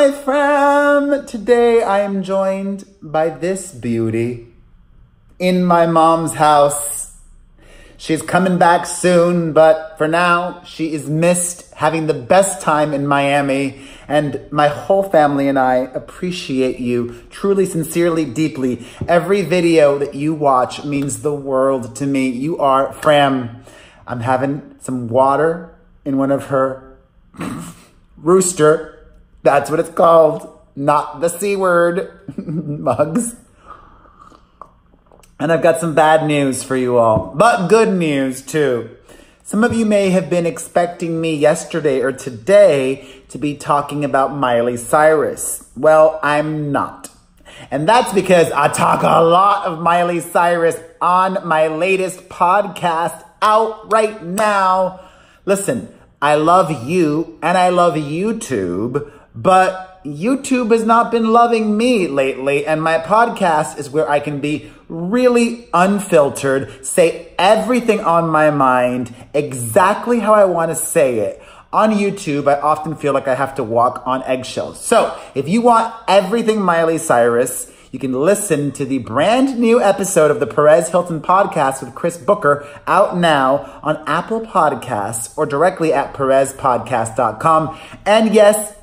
Hi, fam! Today I am joined by this beauty in my mom's house. She's coming back soon, but for now, she is missed, having the best time in Miami. And my whole family and I appreciate you truly, sincerely, deeply. Every video that you watch means the world to me. You are fam. I'm having some water in one of her rooster. That's what it's called. Not the C word mugs. And I've got some bad news for you all, but good news too. Some of you may have been expecting me yesterday or today to be talking about Miley Cyrus. Well, I'm not. And that's because I talk a lot of Miley Cyrus on my latest podcast out right now. Listen, I love you and I love YouTube, but YouTube has not been loving me lately, and my podcast is where I can be really unfiltered, say everything on my mind, exactly how I want to say it. On YouTube, I often feel like I have to walk on eggshells. So if you want everything Miley Cyrus, you can listen to the brand new episode of the Perez Hilton podcast with Chris Booker out now on Apple Podcasts or directly at perezpodcast.com. And yes,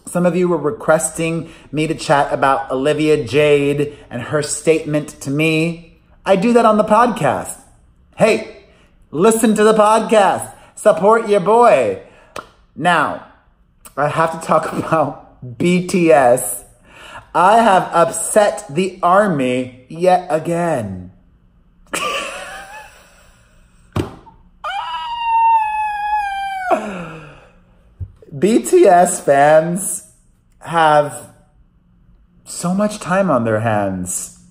some of you were requesting me to chat about Olivia Jade and her statement to me. I do that on the podcast. Hey, listen to the podcast. Support your boy. Now, I have to talk about BTS. I have upset the army yet again. BTS fans have so much time on their hands.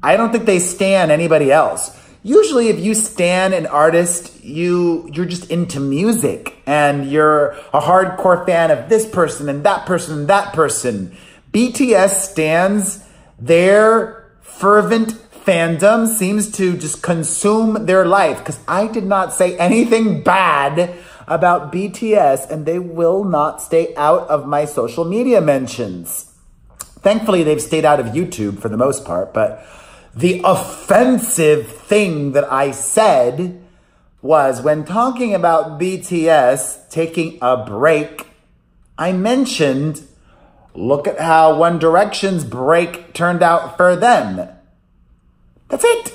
I don't think they stan anybody else. Usually if you stan an artist, you're just into music and you're a hardcore fan of this person and that person and that person. BTS stans, their fervent fandom seems to just consume their life, because I did not say anything bad about BTS, and they will not stay out of my social media mentions. Thankfully, they've stayed out of YouTube for the most part, but the offensive thing that I said was when talking about BTS taking a break, I mentioned, look at how One Direction's break turned out for them. That's it.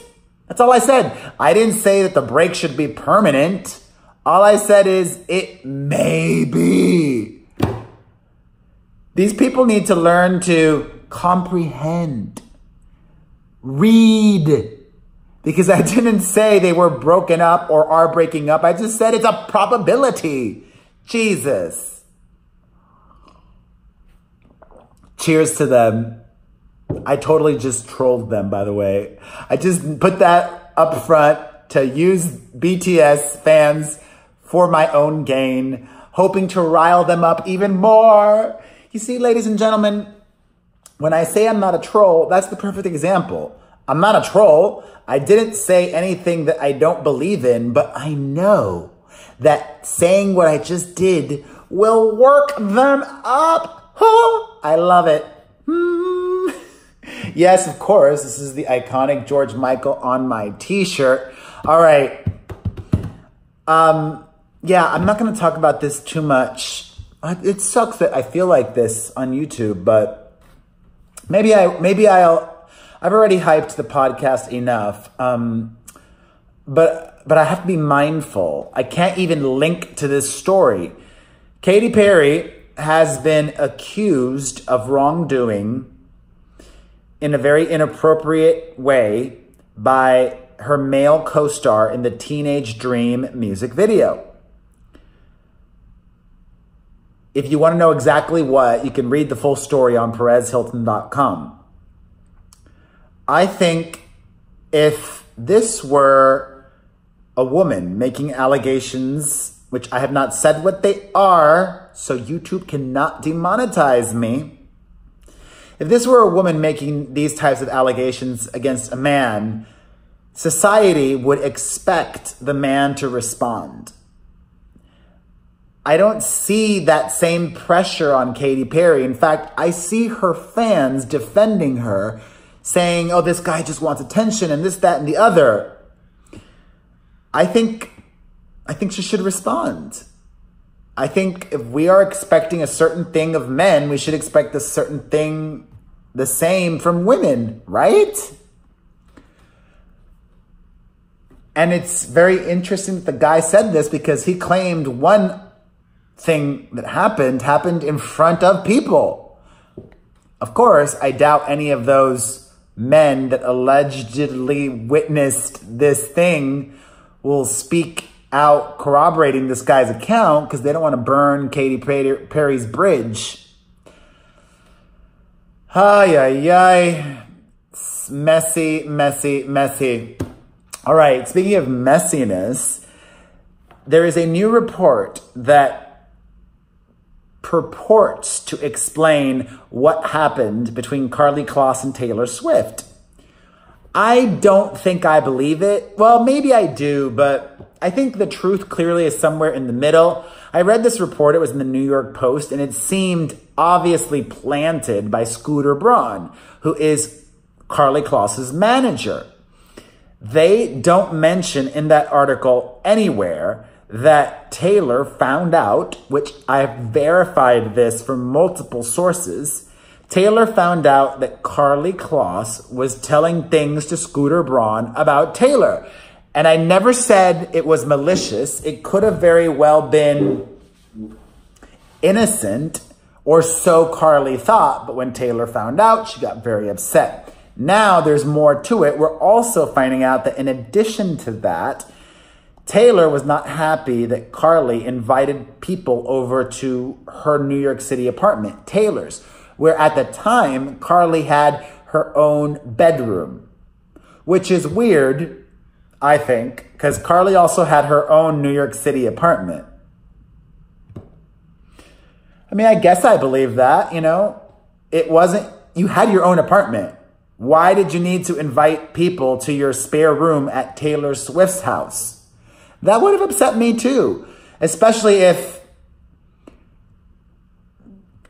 That's all I said. I didn't say that the break should be permanent. All I said is, it may be. These people need to learn to comprehend. Read. Because I didn't say they were broken up or are breaking up. I just said it's a probability. Jesus. Cheers to them. I totally just trolled them, by the way. I just put that up front to use BTS fans for my own gain, hoping to rile them up even more. You see, ladies and gentlemen, when I say I'm not a troll, that's the perfect example. I'm not a troll. I didn't say anything that I don't believe in, but I know that saying what I just did will work them up. Oh, I love it. Yes, of course, this is the iconic George Michael on my t-shirt. All right. Yeah, I'm not going to talk about this too much. It sucks that I feel like this on YouTube, but maybe I've already hyped the podcast enough. But I have to be mindful. I can't even link to this story. Katy Perry has been accused of wrongdoing in a very inappropriate way by her male co-star in the Teenage Dream music video. If you want to know exactly what, you can read the full story on perezhilton.com. I think if this were a woman making allegations, which I have not said what they are, so YouTube cannot demonetize me. If this were a woman making these types of allegations against a man, society would expect the man to respond. I don't see that same pressure on Katy Perry. In fact, I see her fans defending her, saying, oh, this guy just wants attention and this, that, and the other. I think she should respond. I think if we are expecting a certain thing of men, we should expect a certain thing, the same from women, right? And it's very interesting that the guy said this because he claimed one thing that happened in front of people. Of course, I doubt any of those men that allegedly witnessed this thing will speak out corroborating this guy's account because they don't want to burn Katy Perry's bridge. Ay, ay, ay. It's messy, messy, messy. All right, speaking of messiness, there is a new report that purports to explain what happened between Karlie Kloss and Taylor Swift. I don't think I believe it. Well, maybe I do, but I think the truth clearly is somewhere in the middle. I read this report, it was in the New York Post, and it seemed obviously planted by Scooter Braun, who is Karlie Kloss's manager. They don't mention in that article anywhere that Taylor found out, which I've verified this from multiple sources, Taylor found out that Karlie Kloss was telling things to Scooter Braun about Taylor. And I never said it was malicious. It could have very well been innocent, or so Karlie thought. But when Taylor found out, she got very upset. Now there's more to it. We're also finding out that in addition to that, Taylor was not happy that Karlie invited people over to her New York City apartment, Taylor's, where at the time, Karlie had her own bedroom, which is weird, I think, because Karlie also had her own New York City apartment. I mean, I guess I believe that, you know. It wasn't, you had your own apartment. Why did you need to invite people to your spare room at Taylor Swift's house? That would have upset me too, especially if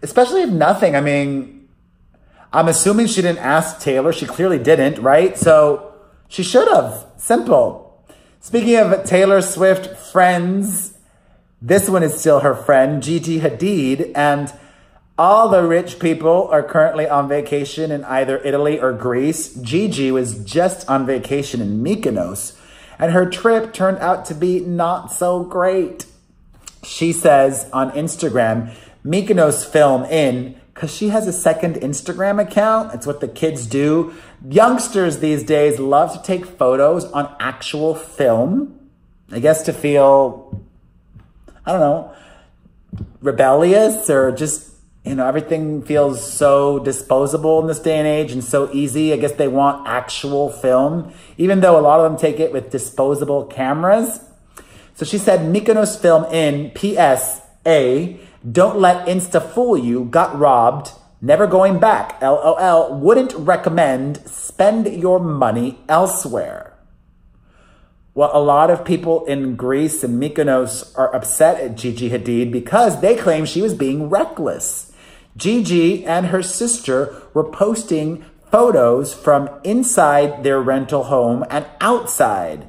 nothing. I mean, I'm assuming she didn't ask Taylor. She clearly didn't, right? So she should have. Simple. Speaking of Taylor Swift friends, this one is still her friend, Gigi Hadid, and all the rich people are currently on vacation in either Italy or Greece. Gigi was just on vacation in Mykonos, and her trip turned out to be not so great. She says on Instagram, Mykonos film in, because she has a second Instagram account. It's what the kids do. Youngsters these days love to take photos on actual film. I guess to feel, I don't know, rebellious or just, you know, everything feels so disposable in this day and age and so easy. I guess they want actual film, even though a lot of them take it with disposable cameras. So she said, Mykonos film in, PSA, don't let Insta fool you, got robbed, never going back, LOL, wouldn't recommend, spend your money elsewhere. Well, a lot of people in Greece and Mykonos are upset at Gigi Hadid because they claim she was being reckless. Gigi and her sister were posting photos from inside their rental home and outside,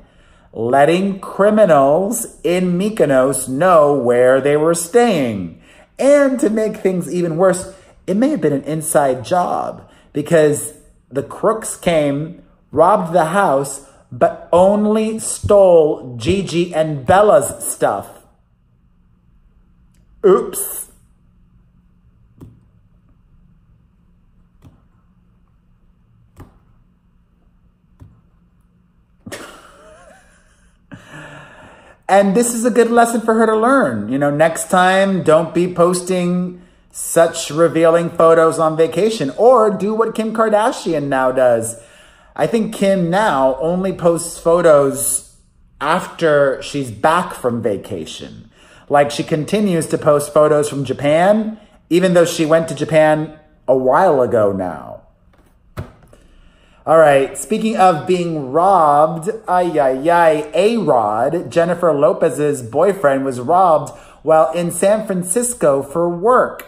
letting criminals in Mykonos know where they were staying. And to make things even worse, it may have been an inside job because the crooks came, robbed the house, but only stole Gigi and Bella's stuff. Oops. And this is a good lesson for her to learn. You know, next time, don't be posting such revealing photos on vacation, or do what Kim Kardashian now does. I think Kim now only posts photos after she's back from vacation. Like, she continues to post photos from Japan, even though she went to Japan a while ago now. All right, speaking of being robbed, A-Rod, Jennifer Lopez's boyfriend, was robbed while in San Francisco for work.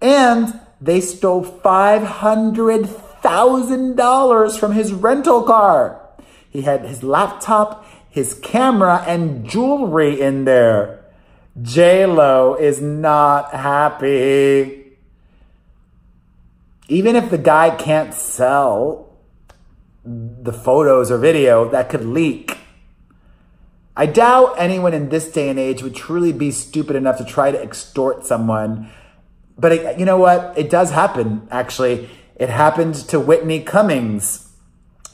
And they stole $500,000 from his rental car. He had his laptop, his camera, and jewelry in there. J-Lo is not happy. Even if the guy can't sell the photos or video, that could leak. I doubt anyone in this day and age would truly be stupid enough to try to extort someone. But you know what? It does happen, actually. It happened to Whitney Cummings.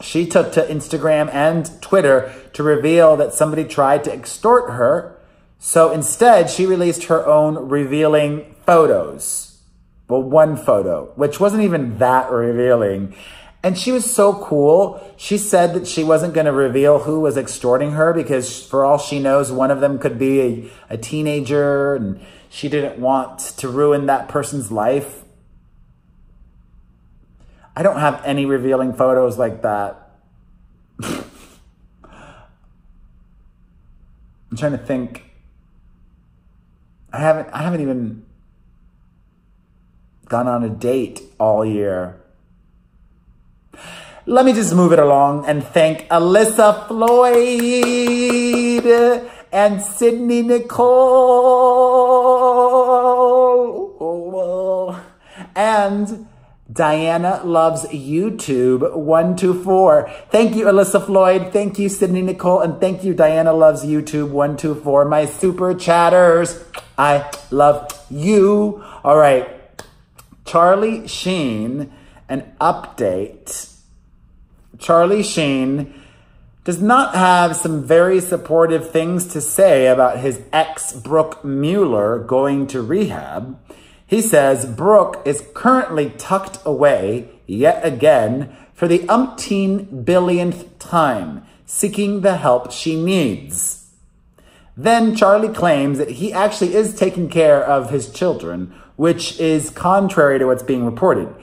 She took to Instagram and Twitter to reveal that somebody tried to extort her. So instead, she released her own revealing photos. Well, one photo, which wasn't even that revealing. And she was so cool. She said that she wasn't going to reveal who was extorting her because for all she knows, one of them could be a teenager and she didn't want to ruin that person's life. I don't have any revealing photos like that. I'm trying to think. I haven't even gone on a date all year. Let me just move it along and thank Alyssa Floyd and Sydney Nicole and Diana Loves YouTube 124. Thank you, Alyssa Floyd. Thank you, Sydney Nicole. And thank you, Diana Loves YouTube 124. My super chatters. I love you. All right. Charlie Sheen, an update. Charlie Sheen does not have some very supportive things to say about his ex, Brooke Mueller, going to rehab. He says Brooke is currently tucked away, yet again, for the umpteen billionth time, seeking the help she needs. Then Charlie claims that he actually is taking care of his children, which is contrary to what's being reported.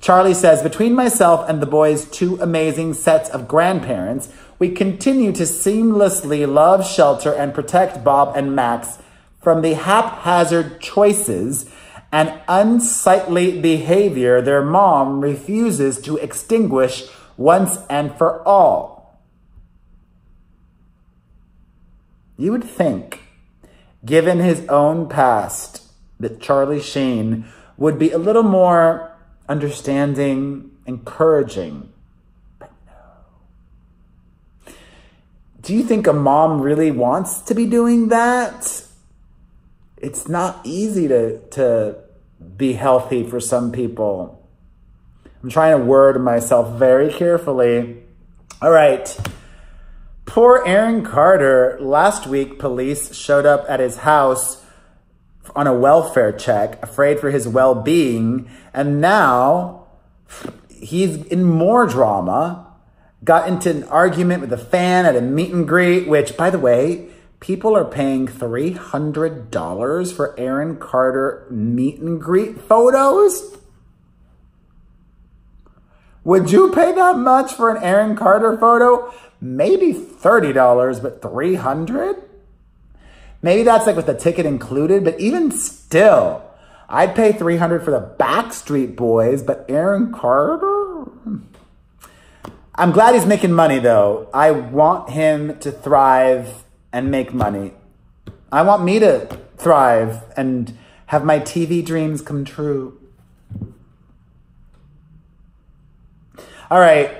Charlie says, between myself and the boys' two amazing sets of grandparents, we continue to seamlessly love, shelter, and protect Bob and Max from the haphazard choices and unsightly behavior their mom refuses to extinguish once and for all. You would think, given his own past, that Charlie Sheen would be a little more understanding, encouraging. But no. Do you think a mom really wants to be doing that? It's not easy to be healthy for some people. I'm trying to word myself very carefully. All right. Poor Aaron Carter. Last week, police showed up at his house on a welfare check, afraid for his well-being. And now he's in more drama. Got into an argument with a fan at a meet and greet, which, by the way, people are paying $300 for Aaron Carter meet and greet photos? Would you pay that much for an Aaron Carter photo? Maybe $30, but $300? Maybe that's like with the ticket included, but even still, I'd pay $300 for the Backstreet Boys, but Aaron Carter? I'm glad he's making money, though. I want him to thrive and make money. I want me to thrive and have my TV dreams come true. All right.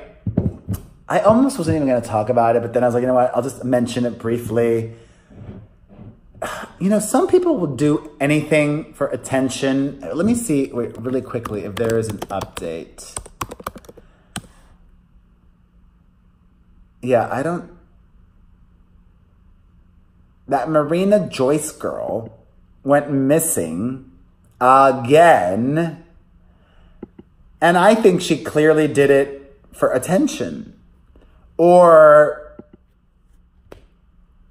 I almost wasn't even going to talk about it, but then I was like, you know what? I'll just mention it briefly. You know, some people will do anything for attention. Let me see, wait, really quickly, if there is an update. Yeah, I don't... That Marina Joyce girl went missing again. And I think she clearly did it for attention. Or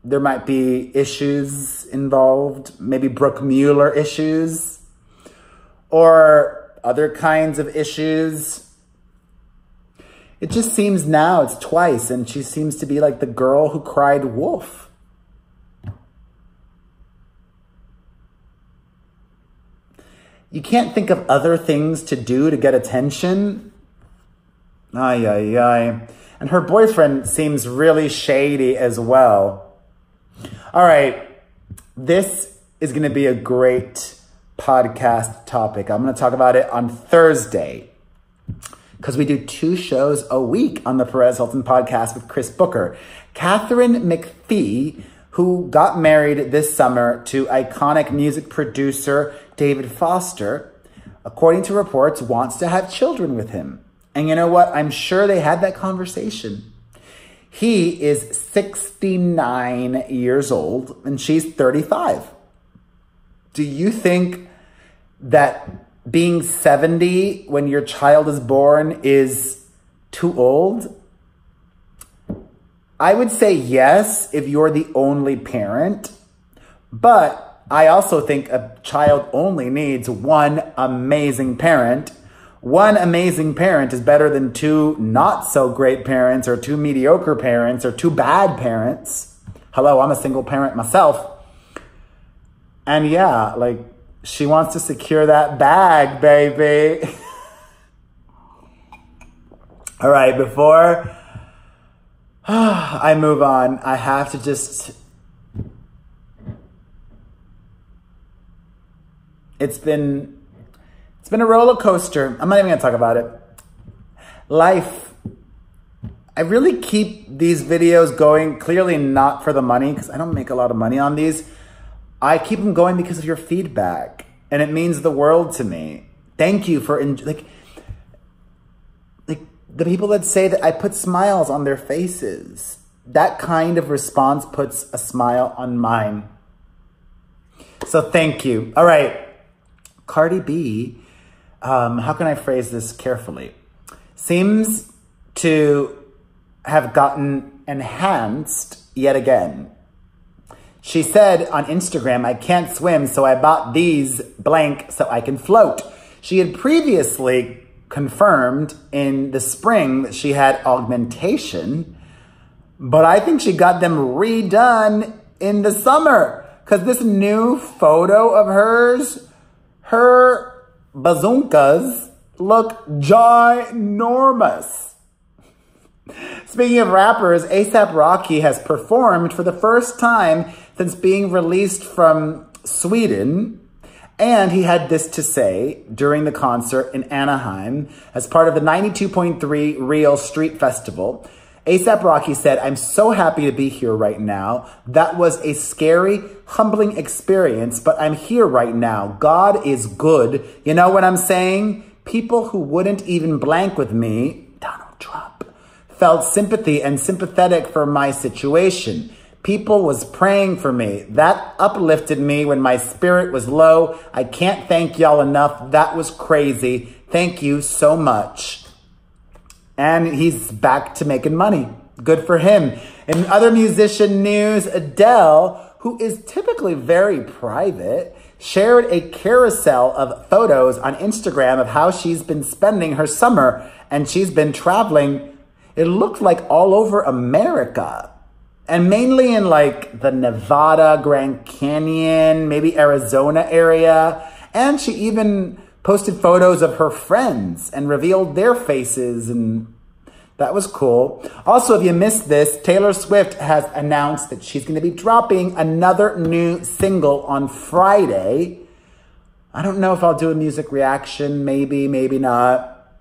there might be issues involved, maybe Brooke Mueller issues, or other kinds of issues. It just seems now it's twice, and she seems to be like the girl who cried wolf. You can't think of other things to do to get attention? Ay, ay, ay. And her boyfriend seems really shady as well. All right. This is going to be a great podcast topic. I'm going to talk about it on Thursday because we do 2 shows a week on the Perez Hilton podcast with Chris Booker. Catherine Mcphee, who got married this summer to iconic music producer David Foster, according to reports, wants to have children with him. And you know what? I'm sure they had that conversation. He is 69 years old and she's 35. Do you think that being 70 when your child is born is too old? I would say yes if you're the only parent, but I also think a child only needs one amazing parent. One amazing parent is better than 2 not so great parents or 2 mediocre parents or 2 bad parents. Hello, I'm a single parent myself. And yeah, like, she wants to secure that bag, baby. All right, before I move on, I have to just... It's been a roller coaster. I'm not even gonna talk about it. Life. I really keep these videos going, clearly not for the money, because I don't make a lot of money on these. I keep them going because of your feedback, and it means the world to me. Thank you for, like the people that say that I put smiles on their faces. That kind of response puts a smile on mine. So thank you. All right. Cardi B, how can I phrase this carefully? Seems to have gotten enhanced yet again. She said on Instagram, I can't swim, so I bought these blank so I can float. She had previously confirmed in the spring that she had augmentation, but I think she got them redone in the summer because this new photo of hers, her bazookas look ginormous. Speaking of rappers, A$AP Rocky has performed for the first time since being released from Sweden. And he had this to say during the concert in Anaheim as part of the 92.3 Real Street Festival. A$AP Rocky said, I'm so happy to be here right now. That was a scary, humbling experience, but I'm here right now. God is good. You know what I'm saying? People who wouldn't even blank with me, Donald Trump, felt sympathy and sympathetic for my situation. People was praying for me. That uplifted me when my spirit was low. I can't thank y'all enough. That was crazy. Thank you so much. And he's back to making money. Good for him. In other musician news, Adele, who is typically very private, shared a carousel of photos on Instagram of how she's been spending her summer, and she's been traveling, it looked like all over America. And mainly in like the Nevada, Grand Canyon, maybe Arizona area. And she even posted photos of her friends and revealed their faces, and that was cool. Also, if you missed this, Taylor Swift has announced that she's going to be dropping another new single on Friday. I don't know if I'll do a music reaction, maybe, maybe not.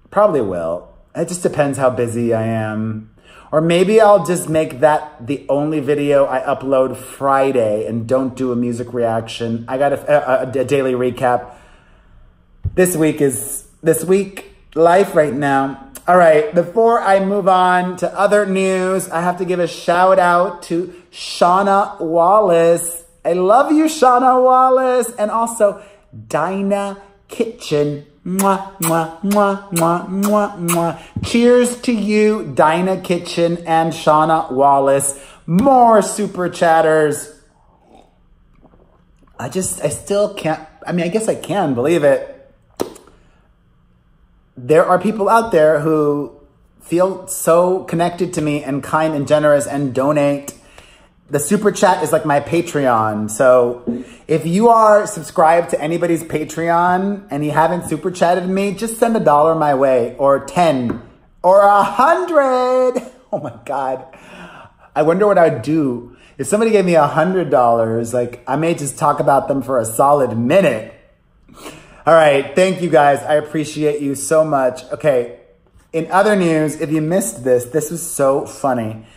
Probably will. It just depends how busy I am. Or maybe I'll just make that the only video I upload Friday and don't do a music reaction. I got a daily recap. This week life right now. All right, before I move on to other news, I have to give a shout out to Shauna Wallace. I love you, Shauna Wallace. And also Dinah Kitchen. Mwah, mwah, mwah, mwah, mwah, mwah. Cheers to you, Dinah Kitchen and Shauna Wallace. More super chatters. I still can't, I guess I can believe it. There are people out there who feel so connected to me and kind and generous and donate. the super chat is like my Patreon. So if you are subscribed to anybody's Patreon and you haven't super chatted me, just send $1 my way, or 10 or 100. Oh my God. I wonder what I'd do if somebody gave me $100. Like, I may just talk about them for a solid minute. All right. Thank you guys. I appreciate you so much. Okay. In other news, if you missed this, this was so funny.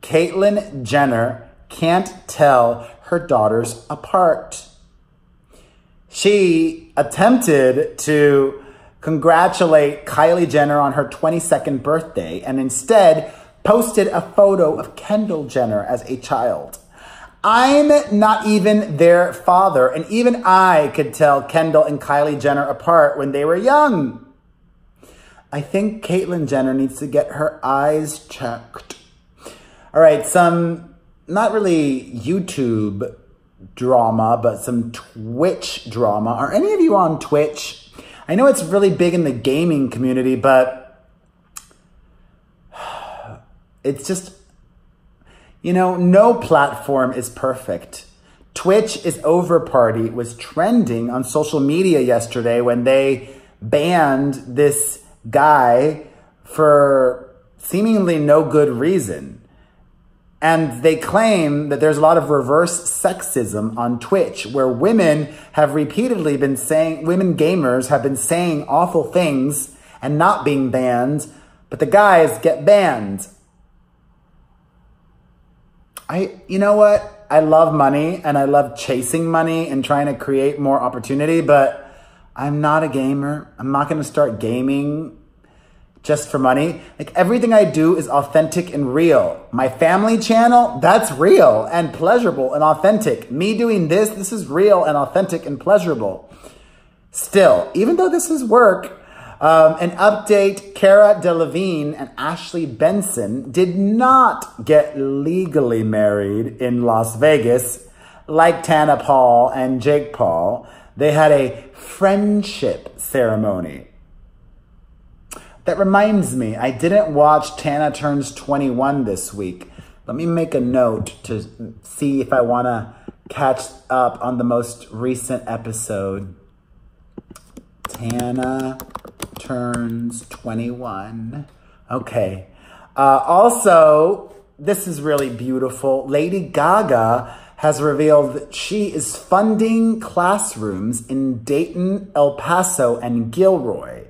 CAITLYN Jenner can't tell her daughters apart. She attempted to congratulate Kylie Jenner on her 22nd birthday and instead posted a photo of Kendall Jenner as a child. I'm not even their father, and even I could tell Kendall and Kylie Jenner apart when they were young. I think CAITLYN Jenner needs to get her eyes checked. All right, some, not really YouTube drama, but some Twitch drama. Are any of you on Twitch? I know it's really big in the gaming community, but it's just, you know, no platform is perfect. Twitch is Over Party was trending on social media yesterday when they banned this guy for seemingly no good reason. And they claim that there's a lot of reverse sexism on Twitch, where women have repeatedly been saying, women gamers have been saying awful things and not being banned, but the guys get banned. You know what? I love money and I love chasing money and trying to create more opportunity, but I'm not a gamer. I'm not going to start gaming just for money. Like, everything I do is authentic and real. My family channel, that's real and pleasurable and authentic. Me doing this is real and authentic and pleasurable. Still, even though this is work, an update, Cara Delevingne and Ashley Benson did not get legally married in Las Vegas like Tana Paul and Jake Paul. They had a friendship ceremony. That reminds me, I didn't watch Tana Turns 21 this week. Let me make a note to see if I want to catch up on the most recent episode. Tana Turns 21. Okay. Also, this is really beautiful. Lady Gaga has revealed that she is funding classrooms in Dayton, El Paso, and Gilroy.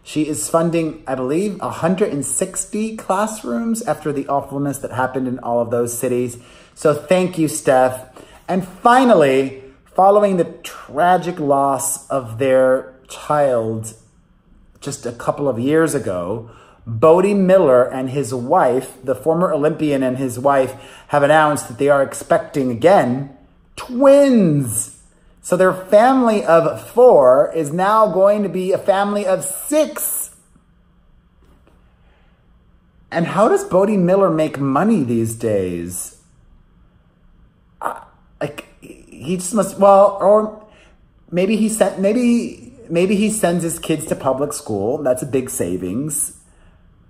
She is funding, I believe, 160 classrooms after the awfulness that happened in all of those cities. So thank you, Steph. And finally, following the tragic loss of their child just a couple of years ago, BODE Miller and his wife, the former Olympian and his wife, have announced that they are expecting, again, twins. So their family of 4 is now going to be a family of 6. And how does BODE Miller make money these days? Like, he just must, well, or maybe he sent, maybe he sends his kids to public school. That's a big savings.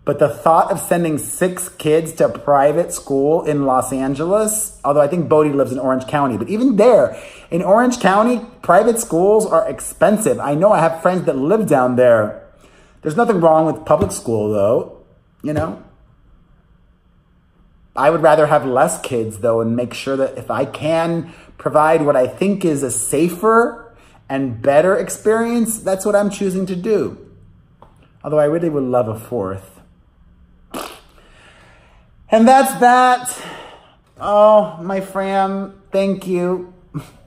But the thought of sending 6 kids to private school in Los Angeles, although I think BODE lives in Orange County, but even there, in Orange County, private schools are expensive. I know I have friends that live down there. There's nothing wrong with public school, though, you know. I would rather have less kids, though, and make sure that if I can provide what I think is a safer and better experience, that's what I'm choosing to do. Although I really would love a 4th. And that's that. Oh, my fam, thank you.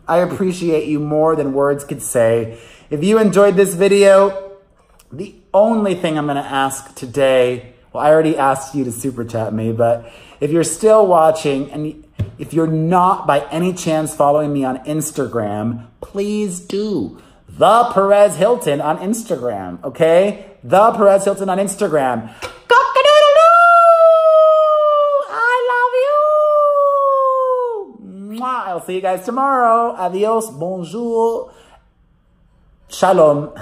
I appreciate you more than words could say. If you enjoyed this video, the only thing I'm going to ask today, well, I already asked you to super chat me, but if you're still watching and if you're not by any chance following me on Instagram, please do. The Perez Hilton on Instagram, okay? The Perez Hilton on Instagram. I'll see you guys tomorrow. Adios, bonjour, shalom.